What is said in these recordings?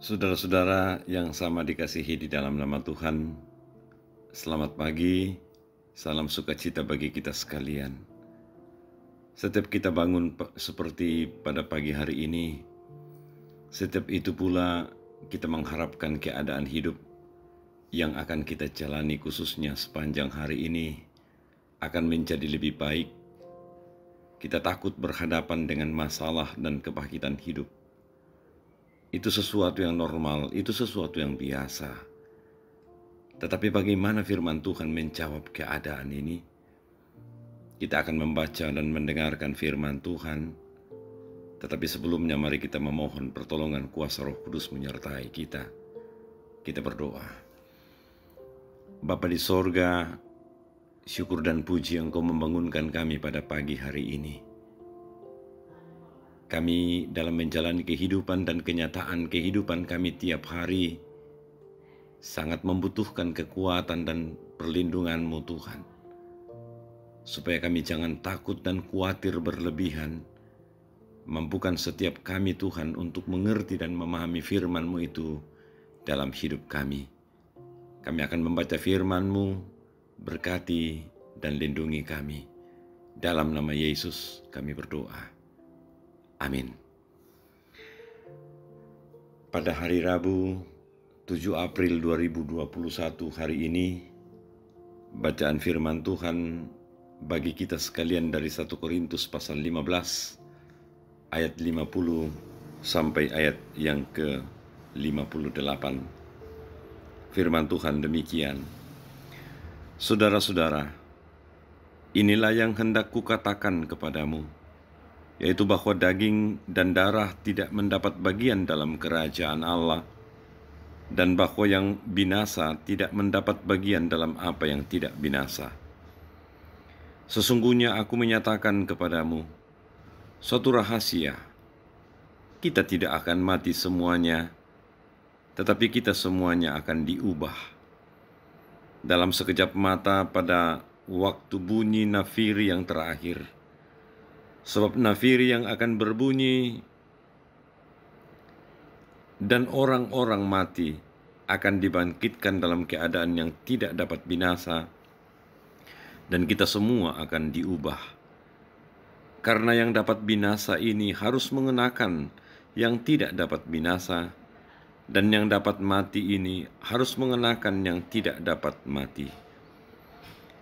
Saudara-saudara yang sama dikasihi di dalam nama Tuhan, selamat pagi, salam sukacita bagi kita sekalian. Setiap kita bangun seperti pada pagi hari ini, setiap itu pula kita mengharapkan keadaan hidup yang akan kita jalani khususnya sepanjang hari ini akan menjadi lebih baik. Kita takut berhadapan dengan masalah dan kepahitan hidup. Itu sesuatu yang normal, itu sesuatu yang biasa. Tetapi bagaimana firman Tuhan menjawab keadaan ini? Kita akan membaca dan mendengarkan firman Tuhan. Tetapi sebelumnya mari kita memohon pertolongan kuasa Roh Kudus menyertai kita. Kita berdoa. Bapa di sorga, syukur dan puji Engkau membangunkan kami pada pagi hari ini. Kami dalam menjalani kehidupan dan kenyataan kehidupan kami tiap hari sangat membutuhkan kekuatan dan perlindungan-Mu Tuhan. Supaya kami jangan takut dan khawatir berlebihan. Mampukan setiap kami Tuhan untuk mengerti dan memahami firman-Mu itu dalam hidup kami. Kami akan membaca firman-Mu, berkati dan lindungi kami. Dalam nama Yesus kami berdoa. Amin. Pada hari Rabu 7 April 2021 hari ini, bacaan firman Tuhan bagi kita sekalian dari 1 Korintus pasal 15 ayat 50 sampai ayat yang ke-58. Firman Tuhan demikian. Saudara-saudara, inilah yang hendak kukatakan kepadamu, yaitu bahwa daging dan darah tidak mendapat bagian dalam kerajaan Allah, dan bahwa yang binasa tidak mendapat bagian dalam apa yang tidak binasa. Sesungguhnya aku menyatakan kepadamu suatu rahasia, kita tidak akan mati semuanya, tetapi kita semuanya akan diubah. Dalam sekejap mata pada waktu bunyi nafiri yang terakhir. Sebab nafiri yang akan berbunyi dan orang-orang mati akan dibangkitkan dalam keadaan yang tidak dapat binasa, dan kita semua akan diubah. Karena yang dapat binasa ini harus mengenakan yang tidak dapat binasa, dan yang dapat mati ini harus mengenakan yang tidak dapat mati.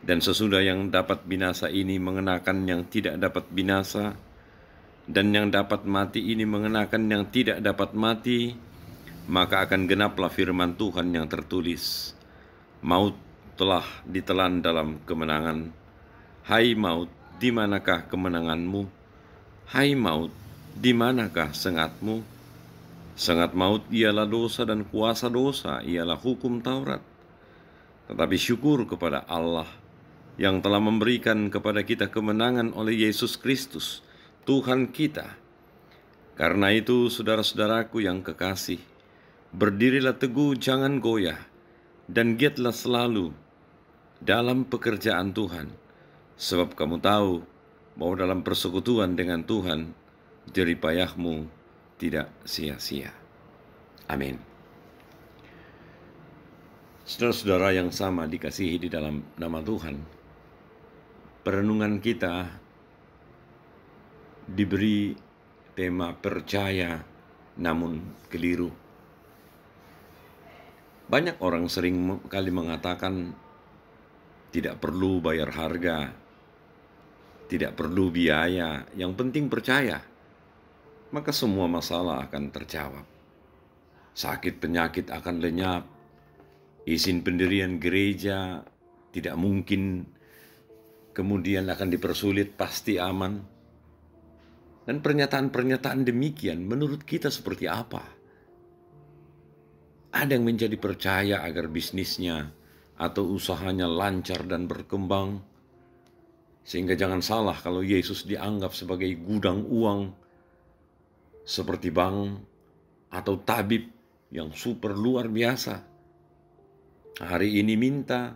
Dan sesudah yang dapat binasa ini mengenakan yang tidak dapat binasa, dan yang dapat mati ini mengenakan yang tidak dapat mati, maka akan genaplah firman Tuhan yang tertulis, maut telah ditelan dalam kemenangan. Hai maut, di manakah kemenanganmu? Hai maut, di manakah sengatmu? Sengat maut ialah dosa, dan kuasa dosa ialah hukum Taurat. Tetapi syukur kepada Allah yang telah memberikan kepada kita kemenangan oleh Yesus Kristus, Tuhan kita. Karena itu, saudara-saudaraku yang kekasih, berdirilah teguh, jangan goyah, dan giatlah selalu dalam pekerjaan Tuhan, sebab kamu tahu bahwa dalam persekutuan dengan Tuhan, jerih payahmu tidak sia-sia. Amin. Saudara-saudara yang sama dikasihi di dalam nama Tuhan, perenungan kita diberi tema percaya namun keliru. Banyak orang sering kali mengatakan tidak perlu bayar harga, tidak perlu biaya, yang penting percaya, maka semua masalah akan terjawab. Sakit penyakit akan lenyap, izin pendirian gereja tidak mungkin kemudian akan dipersulit, pasti aman. Dan pernyataan-pernyataan demikian menurut kita seperti apa? Ada yang menjadi percaya agar bisnisnya atau usahanya lancar dan berkembang. Sehingga jangan salah kalau Yesus dianggap sebagai gudang uang, seperti bank atau tabib yang super luar biasa. Hari ini minta,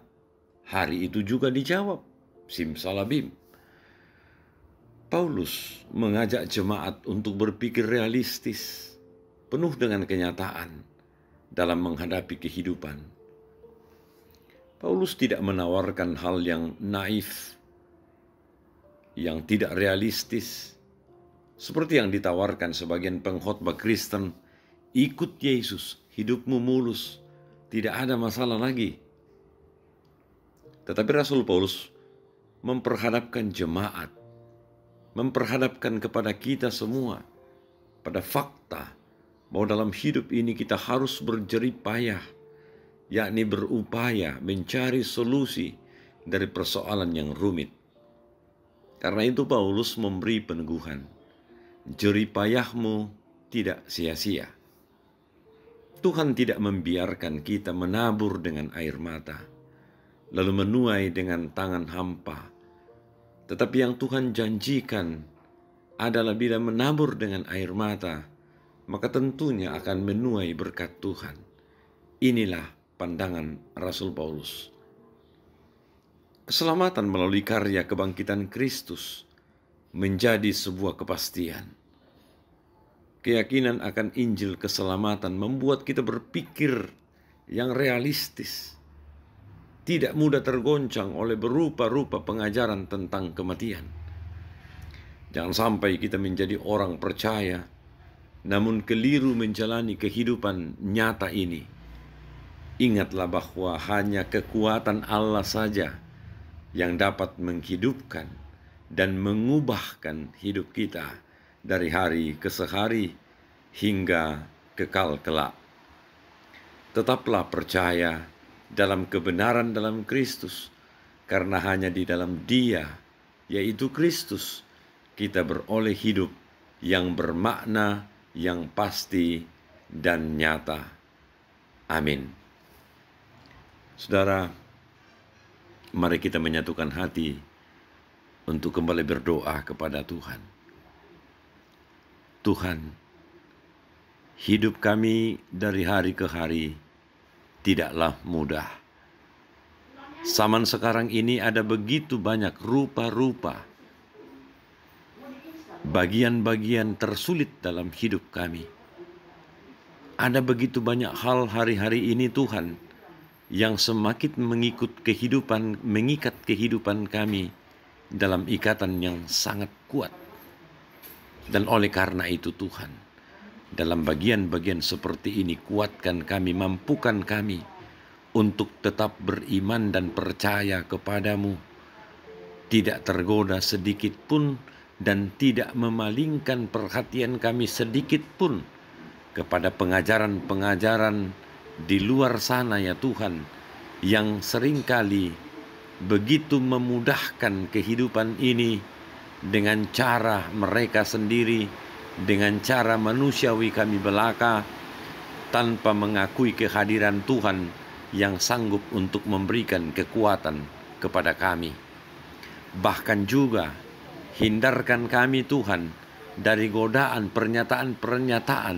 hari itu juga dijawab. simsalabim. Paulus mengajak jemaat untuk berpikir realistis, penuh dengan kenyataan dalam menghadapi kehidupan. Paulus tidak menawarkan hal yang naif, yang tidak realistis, seperti yang ditawarkan sebagian pengkhotbah Kristen. Ikut Yesus, hidupmu mulus, tidak ada masalah lagi. Tetapi Rasul Paulus memperhadapkan jemaat, memperhadapkan kepada kita semua pada fakta bahwa dalam hidup ini kita harus berjerih payah, yakni berupaya mencari solusi dari persoalan yang rumit. Karena itu Paulus memberi peneguhan, jerih payahmu tidak sia-sia. Tuhan tidak membiarkan kita menabur dengan air mata, lalu menuai dengan tangan hampa. Tetapi yang Tuhan janjikan adalah bila menabur dengan air mata, maka tentunya akan menuai berkat Tuhan. Inilah pandangan Rasul Paulus. Keselamatan melalui karya kebangkitan Kristus menjadi sebuah kepastian. Keyakinan akan Injil keselamatan membuat kita berpikir yang realistis, tidak mudah tergoncang oleh berupa-rupa pengajaran tentang kematian. Jangan sampai kita menjadi orang percaya, namun keliru menjalani kehidupan nyata ini. Ingatlah bahwa hanya kekuatan Allah saja yang dapat menghidupkan dan mengubahkan hidup kita dari hari ke hari hingga kekal kelak. Tetaplah percaya dalam kebenaran dalam Kristus, karena hanya di dalam Dia, yaitu Kristus, kita beroleh hidup yang bermakna, yang pasti, dan nyata. Amin. Saudara, mari kita menyatukan hati untuk kembali berdoa kepada Tuhan. Tuhan, hidup kami dari hari ke hari tidaklah mudah. Zaman sekarang ini ada begitu banyak rupa-rupa, bagian-bagian tersulit dalam hidup kami. Ada begitu banyak hal hari-hari ini Tuhan, yang semakin mengikat kehidupan kami dalam ikatan yang sangat kuat. Dan oleh karena itu Tuhan, dalam bagian-bagian seperti ini kuatkan kami, mampukan kami untuk tetap beriman dan percaya kepadamu, tidak tergoda sedikit pun dan tidak memalingkan perhatian kami sedikit pun kepada pengajaran-pengajaran di luar sana ya Tuhan, yang seringkali begitu memudahkan kehidupan ini dengan cara mereka sendiri, dengan cara manusiawi kami belaka, tanpa mengakui kehadiran Tuhan yang sanggup untuk memberikan kekuatan kepada kami. Bahkan juga hindarkan kami Tuhan dari godaan pernyataan-pernyataan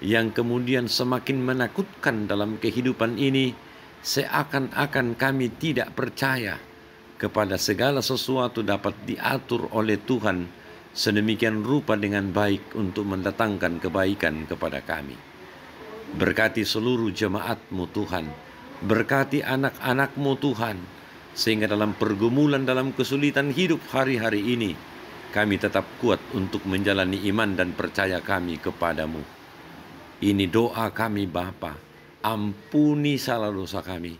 yang kemudian semakin menakutkan dalam kehidupan ini, seakan-akan kami tidak percaya kepada segala sesuatu dapat diatur oleh Tuhan sedemikian rupa dengan baik untuk mendatangkan kebaikan kepada kami. Berkati seluruh jemaat-Mu Tuhan, berkati anak-anak-Mu Tuhan, sehingga dalam pergumulan, dalam kesulitan hidup hari-hari ini, kami tetap kuat untuk menjalani iman dan percaya kami kepadamu. Ini doa kami Bapa, ampuni salah dosa kami.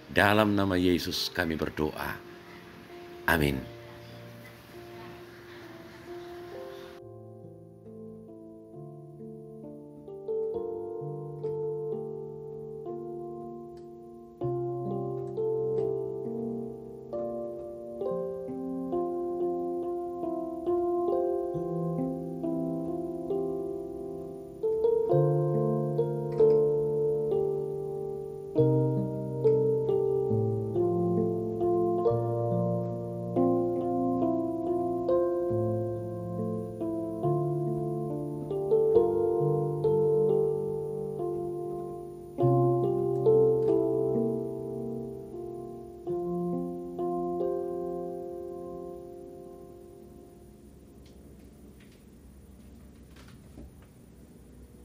Dalam nama Yesus kami berdoa. Amin.